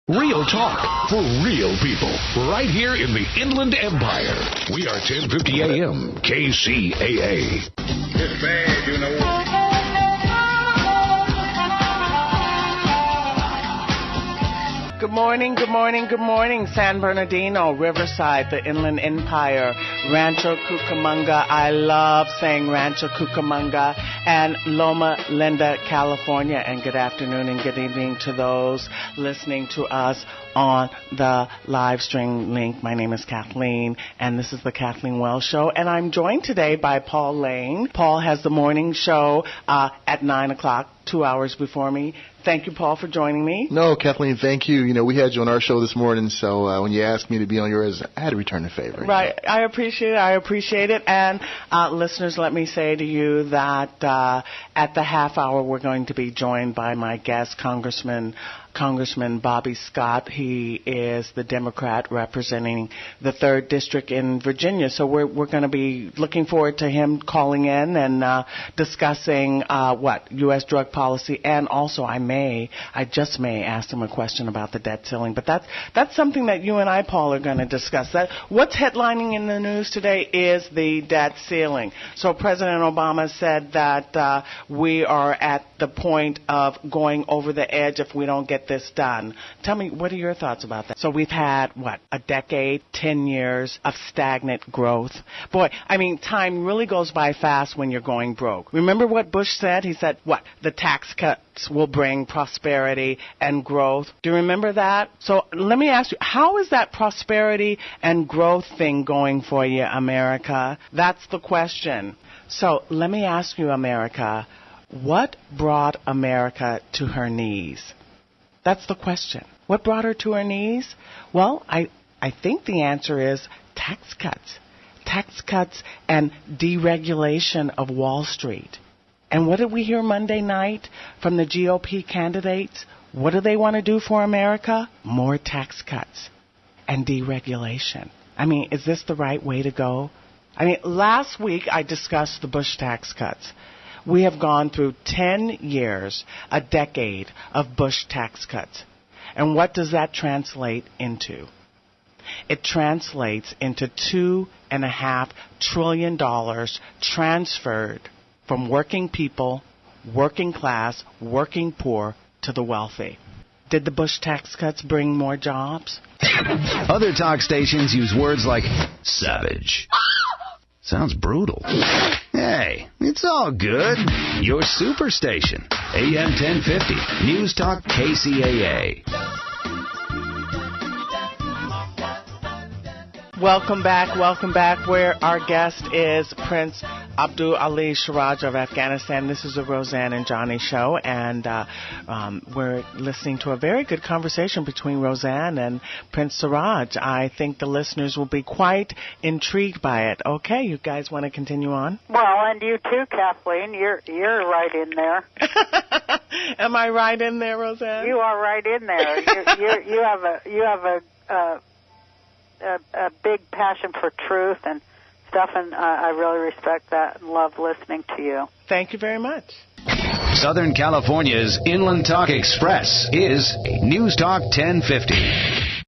Real talk for real people, right here in the Inland Empire. We are 1050 AM, KCAA. It's bad, you know. Good morning, good morning, good morning. San Bernardino, Riverside, the Inland Empire, Rancho Cucamonga. I love saying Rancho Cucamonga, and Loma Linda, California. And good afternoon and good evening to those listening to us on the live stream link. My name is Kathleen, and this is the Kathleen Wells Show. And I'm joined today by Paul Lane. Paul has the morning show at 9 o'clock, 2 hours before me. Thank you, Paul, for joining me. No, Kathleen, thank you. You know, we had you on our show this morning, so when you asked me to be on yours, I had to return the favor. Right. I appreciate it. And listeners, let me say to you that at the half hour, we're going to be joined by my guest, Congressman Bobby Scott. He is the Democrat representing the 3rd District in Virginia. So we're going to be looking forward to him calling in and discussing U.S. drug policy, and also I just may ask him a question about the debt ceiling. But that's something that you and I, Paul, are going to discuss. What's headlining in the news today is the debt ceiling. So President Obama said that we are at the point of going over the edge if we don't get this done. Tell me, what are your thoughts about that? So we've had, a decade, 10 years of stagnant growth. Boy, I mean, time really goes by fast when you're going broke. Remember what Bush said? He said, the tax cuts will bring prosperity and growth. Do you remember that? So let me ask you, how is that prosperity and growth thing going for you, America? That's the question. So let me ask you, America, what brought America to her knees? That's the question. What brought her to her knees? Well, I think the answer is tax cuts. Tax cuts and deregulation of Wall Street. And what did we hear Monday night from the GOP candidates? What do they want to do for America? More tax cuts and deregulation. I mean, is this the right way to go? I mean, last week I discussed the Bush tax cuts. We have gone through 10 years, a decade of Bush tax cuts. And what does that translate into? It translates into $2.5 trillion transferred from working people, working class, working poor, to the wealthy. Did the Bush tax cuts bring more jobs? Other talk stations use words like savage. Sounds brutal. Hey, it's all good. Your superstation, AM 1050, News Talk KCAA. Welcome back, where our guest is Prince Abdul Ali Siraj of Afghanistan. This is the Roseanne and Johnny show, and we're listening to a very good conversation between Roseanne and Prince Siraj. I think the listeners will be quite intrigued by it. Okay, you guys want to continue on? Well, and you too, Kathleen. You're right in there. Am I right in there, Roseanne? You are right in there. You have a big passion for truth and stuff, and I really respect that and love listening to you. Thank you very much. Southern California's Inland Talk Express is News Talk 1050.